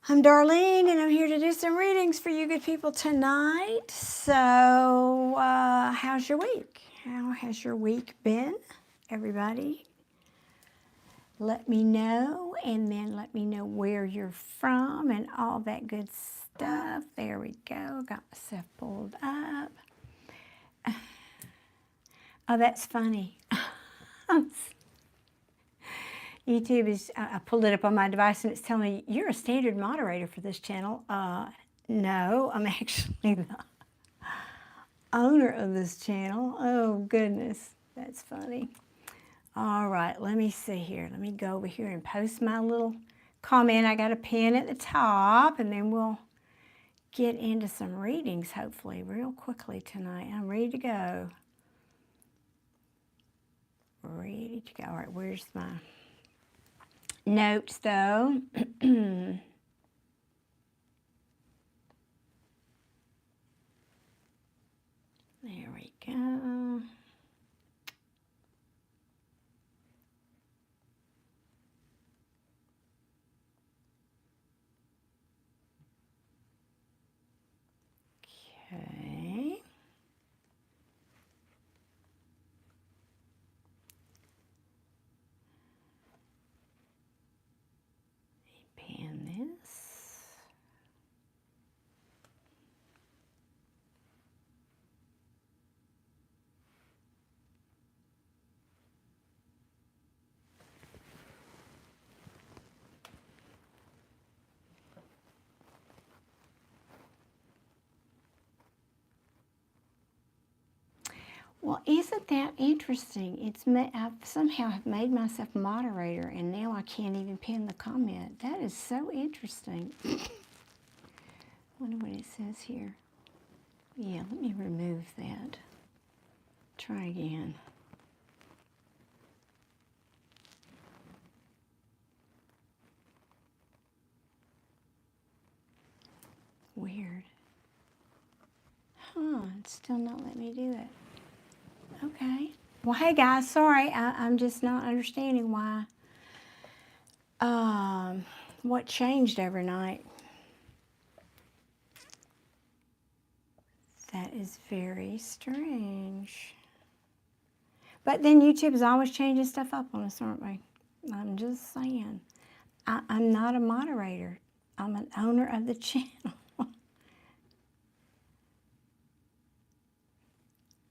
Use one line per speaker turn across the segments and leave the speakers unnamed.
I'm Darlene, and I'm here to do some readings for you good people tonight. So, how's your week? How has your week been, everybody? Let me know, and then let me know where you're from and all that good stuff. There we go. Got myself pulled up. Oh, that's funny. YouTube is, I pulled it up on my device and it's telling me, you're a standard moderator for this channel. No, I'm actually the owner of this channel. Oh, goodness, that's funny. All right, let me see here. Let me go over here and post my little comment. I got a pin at the top, and then we'll get into some readings, hopefully, real quickly tonight. I'm ready to go. Ready to go. All right, where's my notes, though? There we go. Okay. Pan this. Well, isn't that interesting? I somehow have made myself moderator, and now I can't even pin the comment. That is so interesting. Wonder what it says here. Yeah, let me remove that. Try again. Weird. Huh, it's still not letting me do it. Okay. Well, hey guys, sorry, I'm just not understanding why. What changed overnight? That is very strange. But then YouTube is always changing stuff up on us, aren't we? I'm just saying. I'm not a moderator. I'm an owner of the channel.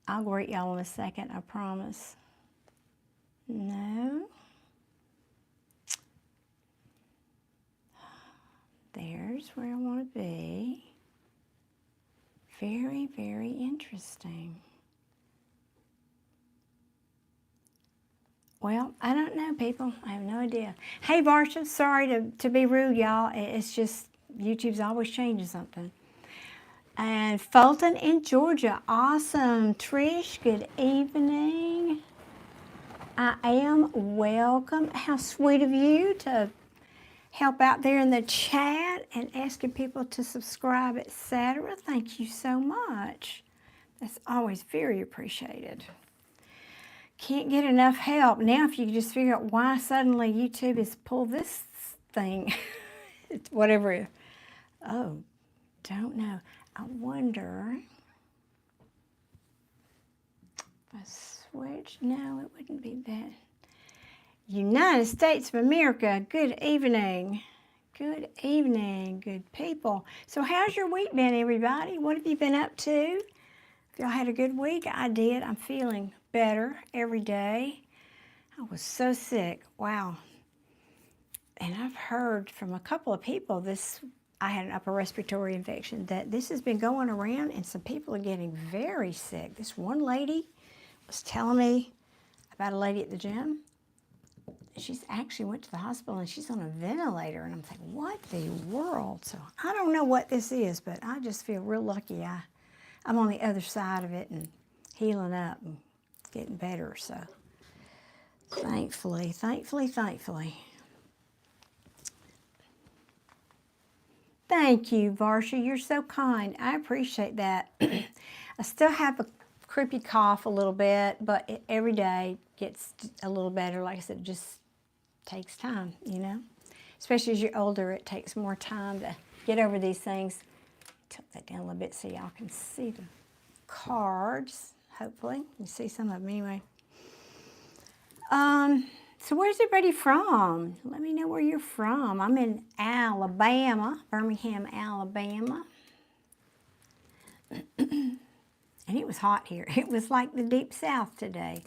I'll greet y'all in a second, I promise. No. There's where I want to be. Very, very interesting. Well, I don't know, people. I have no idea. Hey, Varsha, sorry to be rude, y'all. It's just YouTube's always changing something. And Fulton in Georgia. Awesome. Trish, good evening. I am welcome. How sweet of you to help out there in the chat and asking people to subscribe, etc. Thank you so much. That's always very appreciated. Can't get enough help. Now if you could just figure out why suddenly YouTube has pulled this thing, whatever. Oh, don't know. I wonder if I switch. No, it wouldn't be that. United States of America, good evening. Good evening, good people. So how's your week been, everybody? What have you been up to? If y'all had a good week, I did. I'm feeling better every day. I was so sick. Wow. And I've heard from a couple of people I had an upper respiratory infection, that this has been going around and some people are getting very sick. This one lady was telling me about a lady at the gym. She's actually went to the hospital and she's on a ventilator, and I'm thinking, what the world? So I don't know what this is, but I just feel real lucky I'm on the other side of it and healing up and getting better. So thankfully. Thank you, Varsha. You're so kind. I appreciate that. I still have a creepy cough a little bit, but every day gets a little better. Like I said, it just takes time, you know. Especially as you're older, it takes more time to get over these things. Tilt that down a little bit so y'all can see the cards, hopefully. You see some of them anyway. So where's everybody from? Let me know where you're from. I'm in Alabama, Birmingham, Alabama. And it was hot here. It was like the deep south today.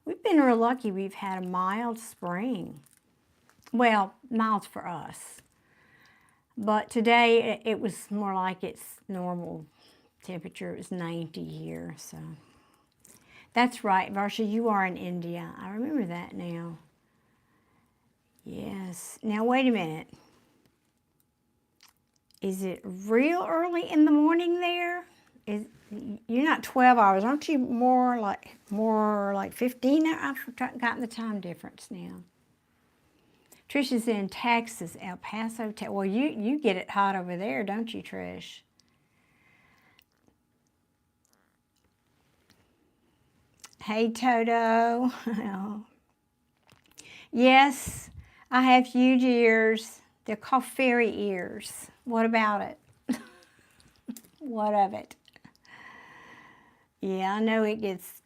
We've been real lucky. We've had a mild spring. Well, mild for us. But today it was more like its normal temperature. It was 90 here, so. That's right, Varsha, you are in India. I remember that now. Yes. Now, wait a minute. Is it real early in the morning there? You're not 12 hours. Aren't you more like 15? I've forgotten the time difference now. Trish is in Texas, El Paso. Well, you get it hot over there, don't you, Trish? Hey, Toto. Yes, I have huge ears. They're called fairy ears. What about it? What of it? Yeah, I know it gets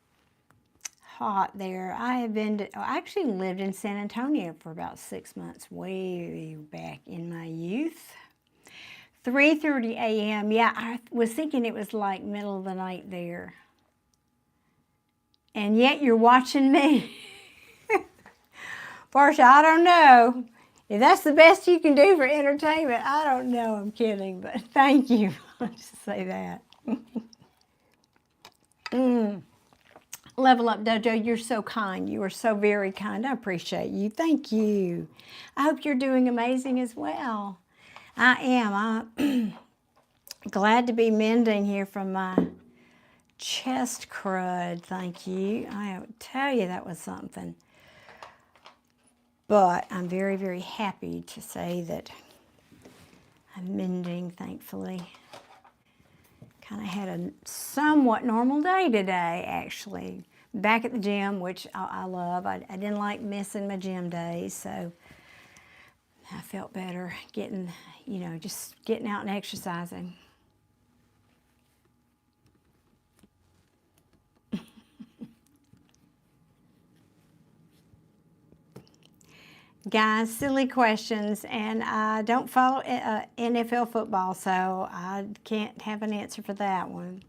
hot there. I actually lived in San Antonio for about 6 months, way back in my youth. 3:30 a.m. Yeah, I was thinking it was like middle of the night there. And yet you're watching me. Portia, I don't know. If that's the best you can do for entertainment, I don't know. I'm kidding, but thank you. Let's just say that. Level Up Dojo, you're so kind. You are so very kind. I appreciate you. Thank you. I hope you're doing amazing as well. I am. I'm glad to be mending here from my chest crud. Thank you. I tell you that was something. But I'm very, very happy to say that I'm mending, thankfully. Kind of had a somewhat normal day today, actually. Back at the gym, which I love. I didn't like missing my gym days, so I felt better just getting out and exercising. Guys, silly questions, and I don't follow NFL football, so I can't have an answer for that one.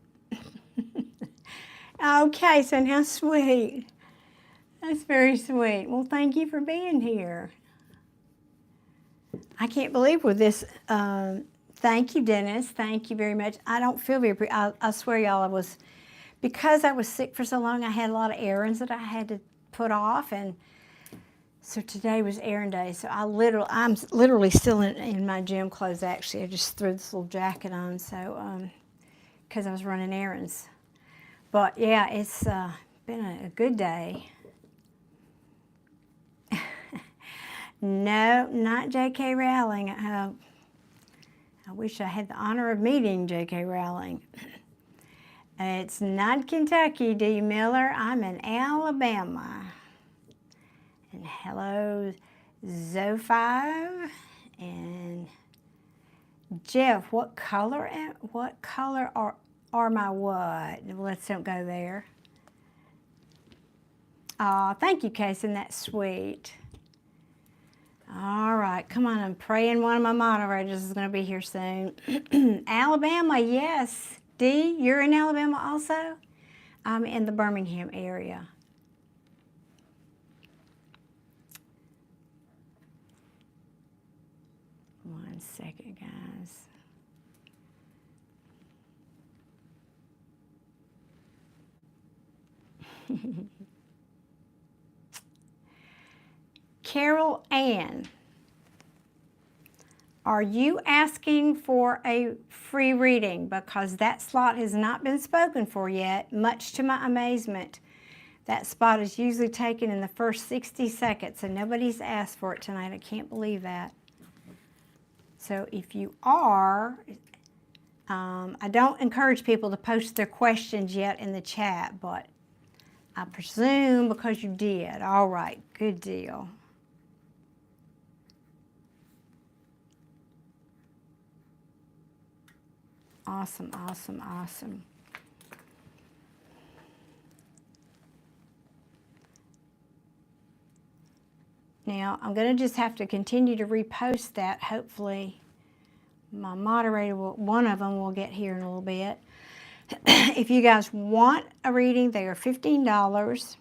Okay, so how sweet. That's very sweet. Well, thank you for being here. I can't believe with this. Thank you, Dennis. Thank you very much. I don't feel very, I swear, y'all, because I was sick for so long, I had a lot of errands that I had to put off, and so today was errand day. So I'm literally still in my gym clothes, actually. I just threw this little jacket on, so, because I was running errands. But yeah, it's been a good day. No, not J.K. Rowling. I wish I had the honor of meeting J.K. Rowling. It's not Kentucky, D. Miller. I'm in Alabama. And hello, Zo5 and Jeff. What color are my what? Let's don't go there. Thank you, Kason. That's sweet. All right, come on. I'm praying one of my moderators is going to be here soon. Alabama, yes. D, you're in Alabama also? I'm in the Birmingham area. One second, guys. Carol Ann, are you asking for a free reading? Because that slot has not been spoken for yet, much to my amazement. That spot is usually taken in the first 60 seconds, and nobody's asked for it tonight. I can't believe that. So if you are, I don't encourage people to post their questions yet in the chat, but I presume because you did. All right, good deal. Awesome, awesome, awesome. Now, I'm going to just have to continue to repost that. Hopefully, my moderator, one of them will get here in a little bit. If you guys want a reading, they are $15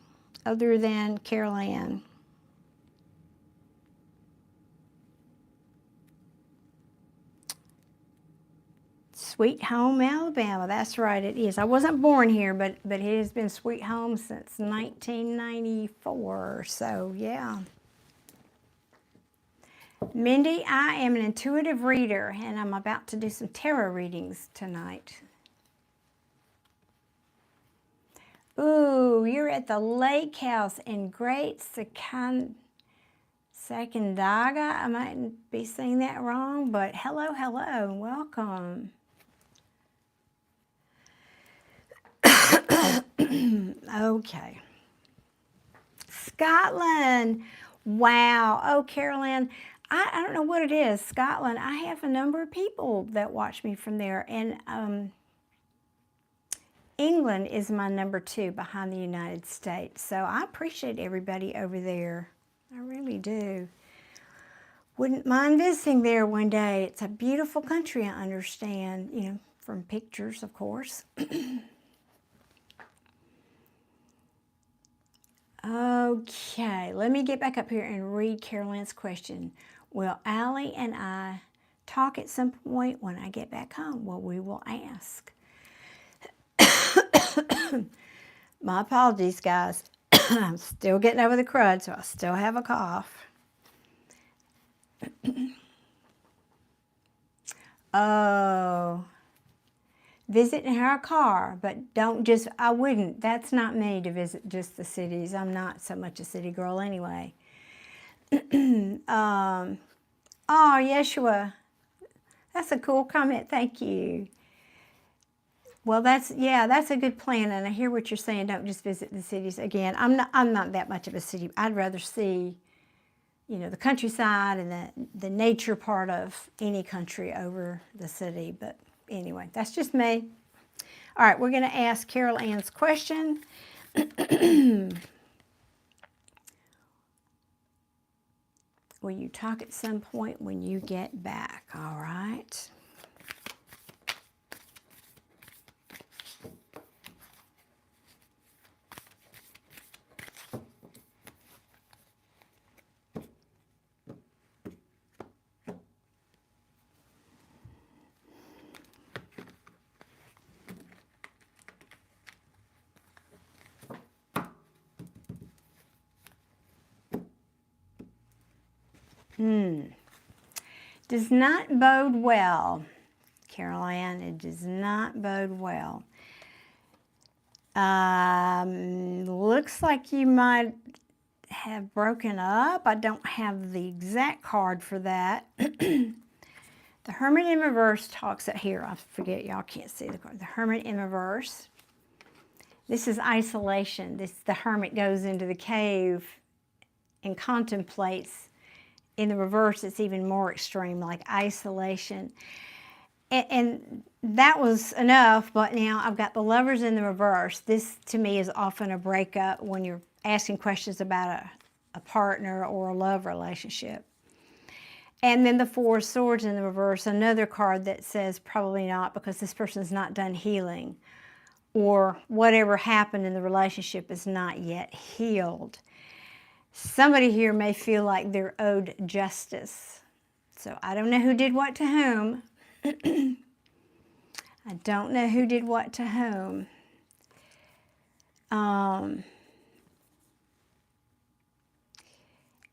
other than Carol Ann. Sweet Home, Alabama. That's right, it is. I wasn't born here, but it has been Sweet Home since 1994. So, yeah. Mindy, I am an intuitive reader, and I'm about to do some tarot readings tonight. Ooh, you're at the lake house in Great Sacandaga. I might be saying that wrong, but hello, hello, welcome. Okay. Scotland. Wow. Oh, Carolyn, I don't know what it is. Scotland, I have a number of people that watch me from there, and England is my number 2 behind the United States. So I appreciate everybody over there. I really do. Wouldn't mind visiting there one day. It's a beautiful country, I understand, you know, from pictures, of course. Okay, let me get back up here and read Carolyn's question. Will Allie and I talk at some point when I get back home? Well, we will ask. My apologies, guys. I'm still getting over the crud, so I still have a cough. Oh, visit in our car, but don't just, I wouldn't. That's not me to visit just the cities. I'm not so much a city girl anyway. Oh, Yeshua, that's a cool comment. Thank you. Well, that's a good plan, and I hear what you're saying. Don't just visit the cities. Again, I'm not that much of a city. I'd rather see, you know, the countryside and the nature part of any country over the city. But anyway, that's just me. All right, we're going to ask Carol Ann's question. Will you talk at some point when you get back? All right. Does not bode well, Carol Ann. It does not bode well. Looks like you might have broken up. I don't have the exact card for that. The Hermit in Reverse talks at here. I forget, y'all can't see the card. The Hermit in Reverse. This is isolation. The Hermit goes into the cave and contemplates. In the reverse, it's even more extreme, like isolation. And that was enough, but now I've got the Lovers in the reverse. This, to me, is often a breakup when you're asking questions about a partner or a love relationship. And then the Four of Swords in the reverse, another card that says probably not, because this person's not done healing, or whatever happened in the relationship is not yet healed. Somebody here may feel like they're owed justice. So I don't know who did what to whom. I don't know who did what to whom. And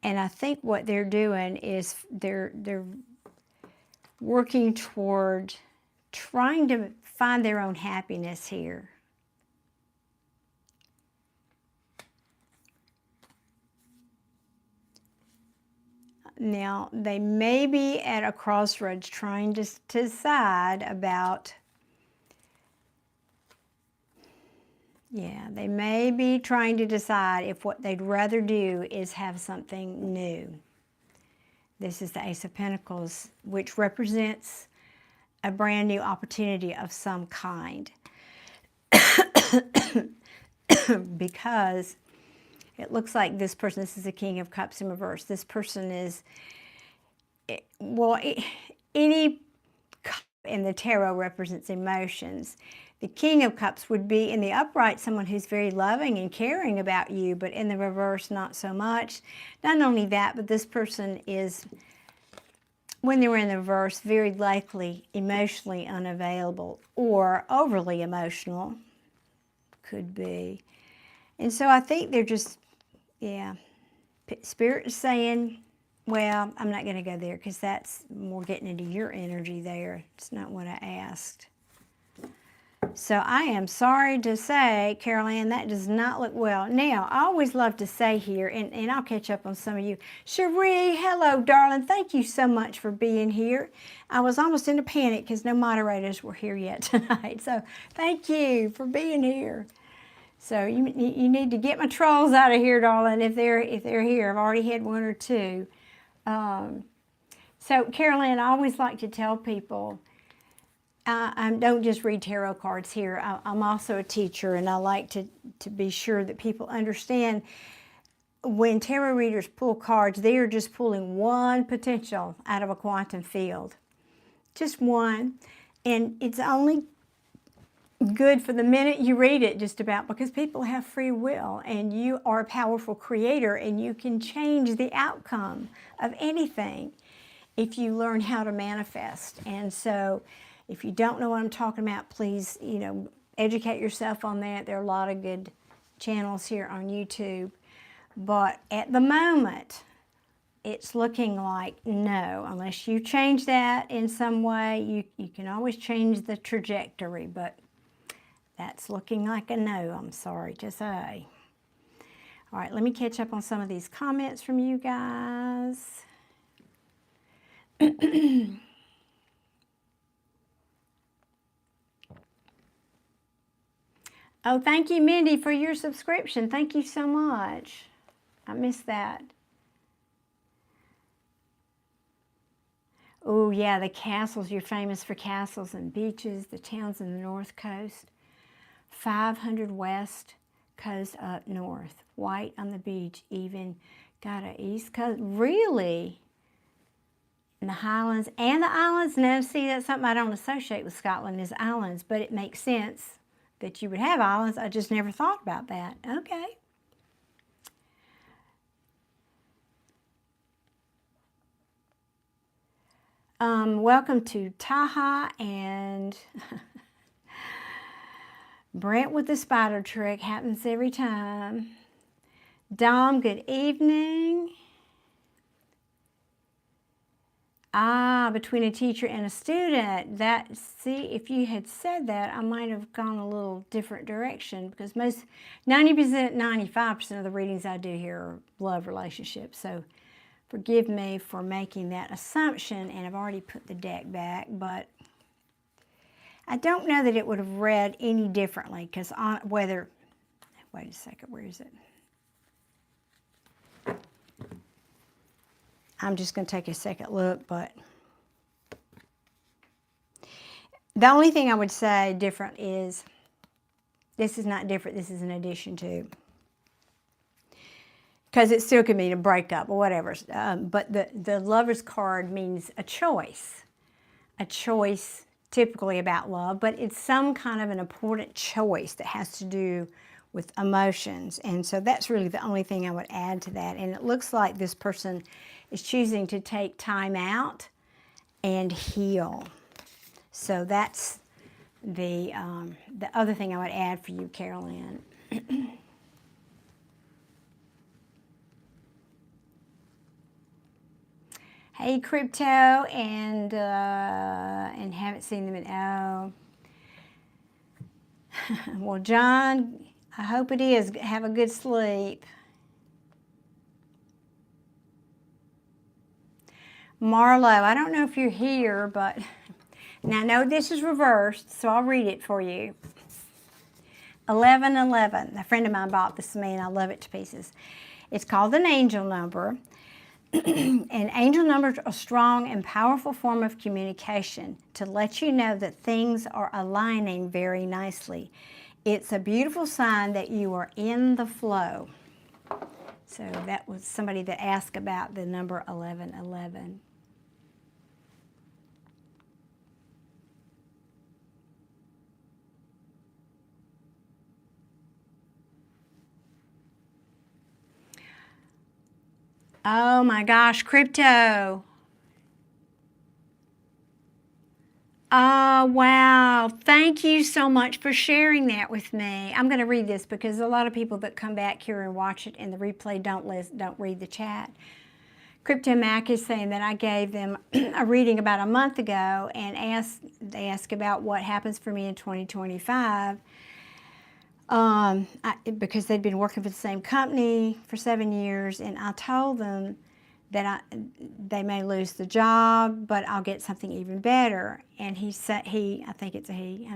I think what they're doing is they're working toward trying to find their own happiness here. Now, they may be at a crossroads trying to decide about, they may be trying to decide if what they'd rather do is have something new. This is the Ace of Pentacles, which represents a brand new opportunity of some kind. Because it looks like this person, this is the King of Cups in reverse. This person is, well, any cup in the tarot represents emotions. The King of Cups would be in the upright someone who's very loving and caring about you, but in the reverse, not so much. Not only that, but this person is, when they were in the reverse, very likely emotionally unavailable or overly emotional. Could be. And so I think they're just, yeah. Spirit is saying, well, I'm not going to go there because that's more getting into your energy there. It's not what I asked. So I am sorry to say, Carol Ann, that does not look well. Now, I always love to say here, and I'll catch up on some of you. Cherie, hello, darling. Thank you so much for being here. I was almost in a panic because no moderators were here yet tonight. So thank you for being here. So you need to get my trolls out of here, darling, if they're here. I've already had one or two. So, Carol Ann, I always like to tell people, I don't just read tarot cards here. I'm also a teacher, and I like to be sure that people understand when tarot readers pull cards, they are just pulling one potential out of a quantum field. Just one. And it's only good for the minute you read it, just about, because people have free will, and you are a powerful creator, and you can change the outcome of anything if you learn how to manifest. And so if you don't know what I'm talking about, please, educate yourself on that. There are a lot of good channels here on YouTube. But at the moment, it's looking like no, unless you change that in some way. You can always change the trajectory, but that's looking like a no, I'm sorry to say. All right, let me catch up on some of these comments from you guys. Oh, thank you, Mindy, for your subscription. Thank you so much. I missed that. Oh, yeah, the castles. You're famous for castles and beaches, the towns in the North Coast. 500 West Coast up north. White on the beach, even got a East Coast. Really? And the Highlands and the Islands. Now, see, that's something I don't associate with Scotland is islands, but it makes sense that you would have islands. I just never thought about that. Okay. Welcome to Taha and Brent with the spider trick. Happens every time. Dom, good evening. Between a teacher and a student. See, if you had said that, I might have gone a little different direction, because 90%, 95% of the readings I do here are love relationships. So forgive me for making that assumption, and I've already put the deck back, but I don't know that it would have read any differently, because wait a second, where is it? I'm just going to take a second look, but the only thing I would say different is, this is not different, this is an addition to. Because it still could mean a breakup or whatever. But the Lover's card means a choice. A choice typically about love, but it's some kind of an important choice that has to do with emotions. And so that's really the only thing I would add to that. And it looks like this person is choosing to take time out and heal. So that's the other thing I would add for you, Carol Ann. Hey, Crypto, and haven't seen them in, well, John, I hope it is. Have a good sleep. Marlo, I don't know if you're here, but now I know this is reversed, so I'll read it for you. 1111. A friend of mine bought this to me, and I love it to pieces. It's called an angel number. And angel numbers are a strong and powerful form of communication to let you know that things are aligning very nicely. It's a beautiful sign that you are in the flow. So that was somebody that asked about the number 1111. Oh my gosh, crypto. Oh, wow. Thank you so much for sharing that with me. I'm going to read this because a lot of people that come back here and watch it in the replay don't read the chat. Crypto Mac is saying that I gave them a reading about a month ago and they asked about what happens for me in 2025. Because they'd been working for the same company for 7 years, and I told them that they may lose the job, but I'll get something even better. And he said, I think it's a he,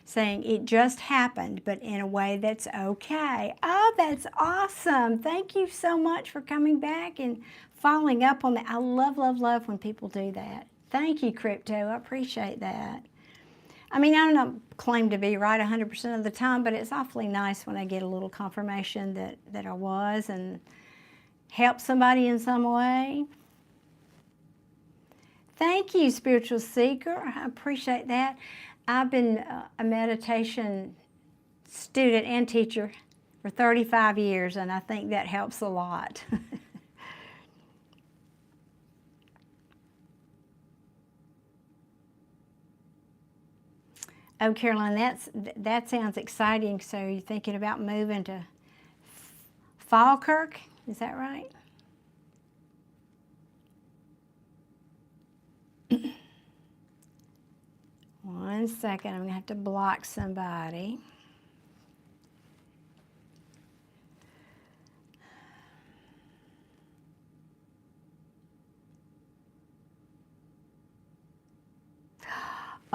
saying it just happened, but in a way that's okay. Oh, that's awesome. Thank you so much for coming back and following up on that. I love, love, love when people do that. Thank you, Crypto. I appreciate that. I mean, I don't claim to be right 100% of the time, but it's awfully nice when I get a little confirmation that I was and help somebody in some way. Thank you, Spiritual Seeker. I appreciate that. I've been a meditation student and teacher for 35 years, and I think that helps a lot. Oh, Caroline, that sounds exciting. So you're thinking about moving to Falkirk? Is that right? One second, I'm going to have to block somebody.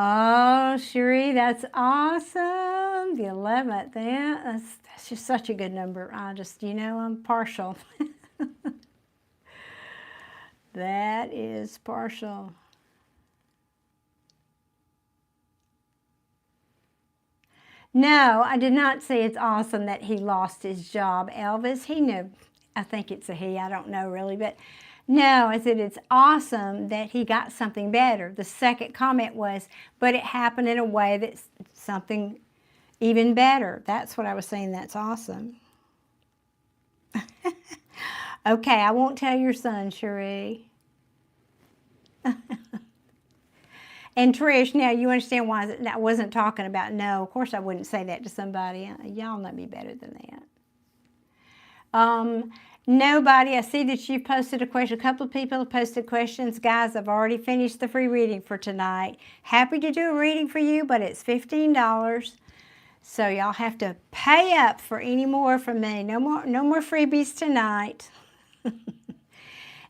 Oh, Cherie, that's awesome. The 11th, yeah, that's just such a good number. I'm partial. That is partial. No, I did not say it's awesome that he lost his job, Elvis. He knew. I think it's a he. I don't know really, but no, I said it's awesome that he got something better. The second comment was, but it happened in a way that's something even better. That's what I was saying. That's awesome. Okay, I won't tell your son, Cherie. And Trish, now you understand why I wasn't talking about, no, of course I wouldn't say that to somebody. Y'all know me better than that. Nobody, I see that you posted a question. A couple of people have posted questions. Guys, I've already finished the free reading for tonight. Happy to do a reading for you, but it's $15. So y'all have to pay up for any more from me. No more freebies tonight.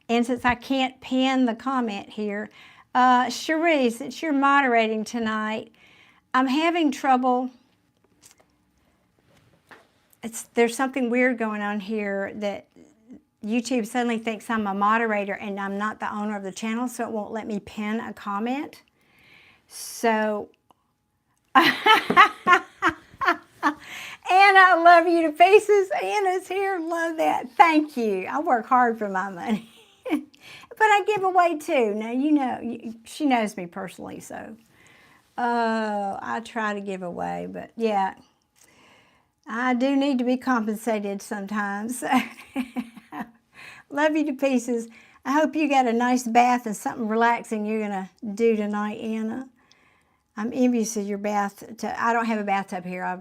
And since I can't pin the comment here, Cherie, since you're moderating tonight, I'm having trouble. There's something weird going on here that YouTube suddenly thinks I'm a moderator and I'm not the owner of the channel, so it won't let me pin a comment. So, Anna, I love you to pieces. Anna's here. Love that. Thank you. I work hard for my money. But I give away too. Now, you know, she knows me personally, so I try to give away. But yeah, I do need to be compensated sometimes. Love you to pieces. I hope you got a nice bath and something relaxing you're going to do tonight, Anna. I'm envious of your bath. I don't have a bathtub here. I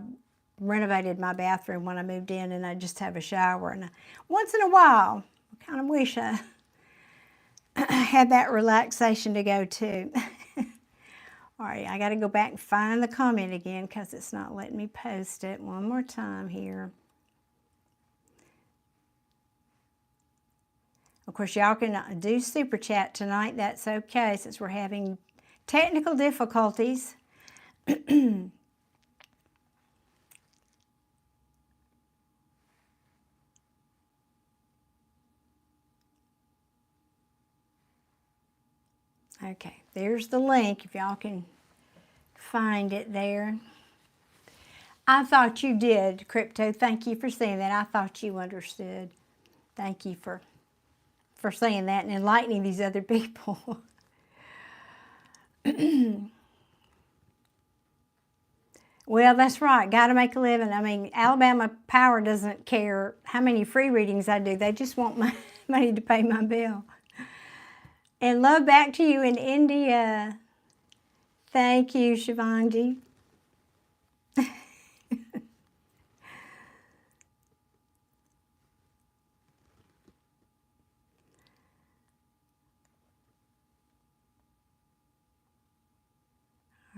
renovated my bathroom when I moved in, and I just have a shower. And once in a while, I kind of wish I had that relaxation to go to. All right, I got to go back and find the comment again because it's not letting me post it. One more time here. Of course, y'all can do Super Chat tonight. That's okay since we're having technical difficulties. Okay, there's the link if y'all can find it there. I thought you did, Crypto. Thank you for saying that. I thought you understood. Thank you for saying that and enlightening these other people. Well, that's right. Got to make a living. I mean, Alabama Power doesn't care how many free readings I do. They just want my money to pay my bill. And love back to you in India. Thank you, Shivanji. All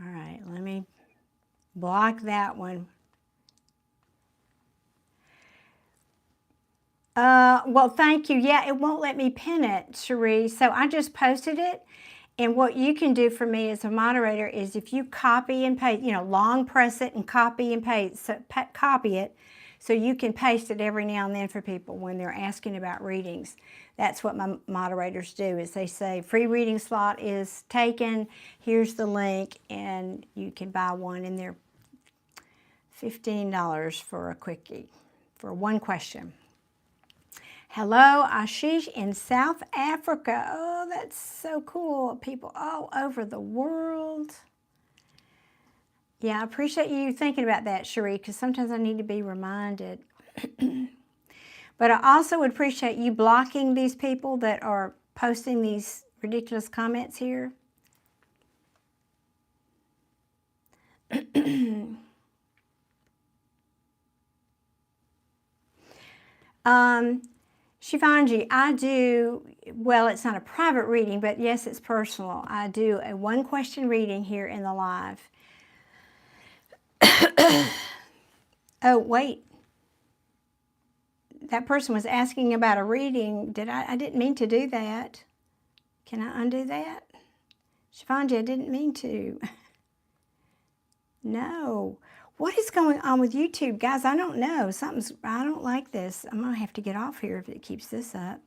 right, let me block that one. Well, thank you. Yeah, it won't let me pin it, Cherie. So I just posted it. And what you can do for me as a moderator is if you copy and paste, long press it and copy and paste, copy it so you can paste it every now and then for people when they're asking about readings. That's what my moderators do is they say, free reading slot is taken, here's the link, and you can buy one, and they're $15 for a quickie, for one question. Hello, Ashish in South Africa. Oh, that's so cool. People all over the world. Yeah, I appreciate you thinking about that, Cherie, because sometimes I need to be reminded. But I also would appreciate you blocking these people that are posting these ridiculous comments here. Shivanji, I do, well, it's not a private reading, but yes, it's personal. I do a one-question reading here in the live. Oh, wait. That person was asking about a reading. I didn't mean to do that. Can I undo that? Shivanji, I didn't mean to. No. What is going on with YouTube? Guys, I don't know. I don't like this. I'm going to have to get off here if it keeps this up.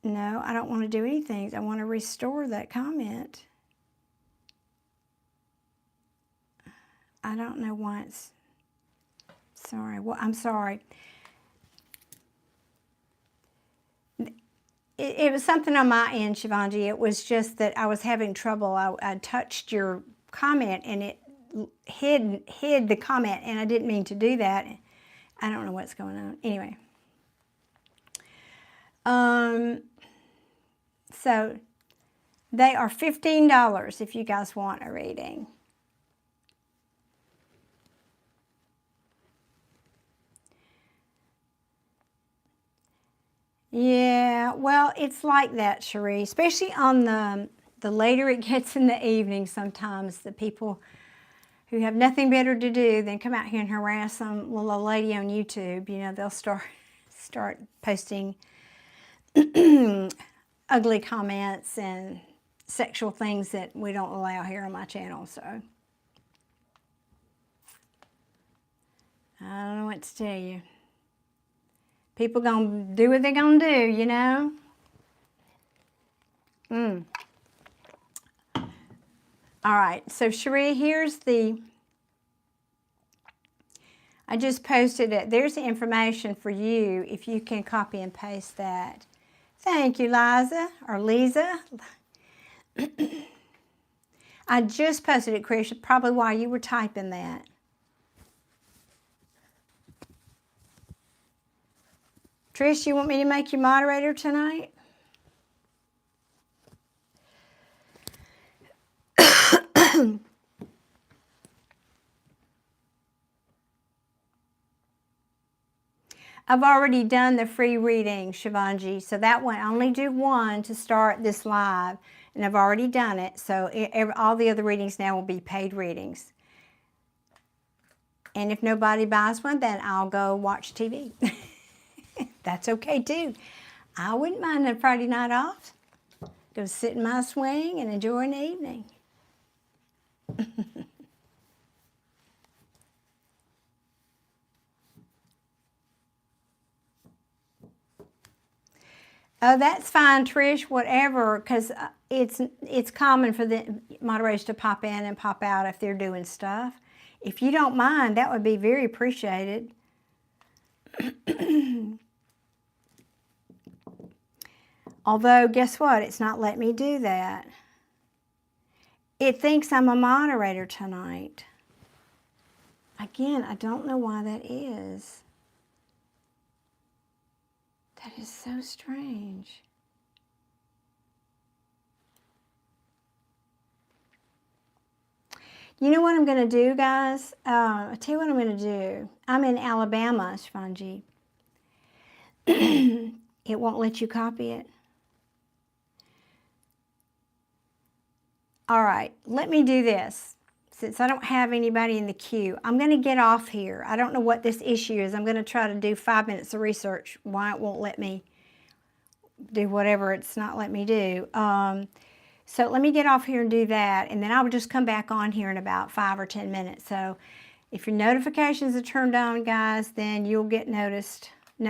No, I don't want to do anything. I want to restore that comment. I don't know why it's... Sorry. Well, I'm sorry. It was something on my end, Shivanji. It was just that I was having trouble. I touched your comment and it hid the comment, and I didn't mean to do that. I don't know what's going on. Anyway. So they are $15 if you guys want a reading. Yeah, well, it's like that, Cherie, especially on the later it gets in the evening. Sometimes the people who have nothing better to do than come out here and harass some little old lady on YouTube, they'll start posting ugly comments and sexual things that we don't allow here on my channel. So I don't know what to tell you. People gonna do what they're gonna do, All right, so Cherie, here's I just posted it. There's the information for you if you can copy and paste that. Thank you, Liza, or Lisa. I just posted it, Chris, probably while you were typing that. Trish, you want me to make you moderator tonight? I've already done the free reading, Shivanji, so that one, I only do one to start this live, and I've already done it, so all the other readings now will be paid readings. And if nobody buys one, then I'll go watch TV. That's okay too. I wouldn't mind a Friday night off. Go sit in my swing and enjoy an evening. Oh, that's fine, Trish, whatever, because it's common for the moderators to pop in and pop out if they're doing stuff. If you don't mind, that would be very appreciated. Although, guess what? It's not letting me do that. It thinks I'm a moderator tonight. Again, I don't know why that is. That is so strange. You know what I'm going to do, guys? I'll tell you what I'm going to do. I'm in Alabama, Shvanji. It won't let you copy it. All right, let me do this. Since I don't have anybody in the queue, I'm going to get off here. I don't know what this issue is. I'm going to try to do 5 minutes of research. Why it won't let me do whatever it's not letting me do. So let me get off here and do that, and then I'll just come back on here in about 5 or 10 minutes. So if your notifications are turned on, guys, then you'll get notified. You'll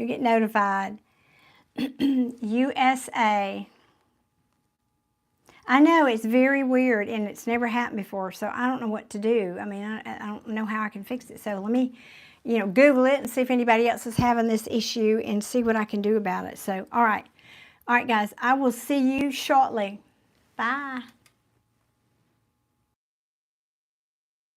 get notified. USA. I know it's very weird, and it's never happened before, so I don't know what to do. I mean, I don't know how I can fix it. So let me, Google it and see if anybody else is having this issue and see what I can do about it. So, all right. All right, guys, I will see you shortly. Bye.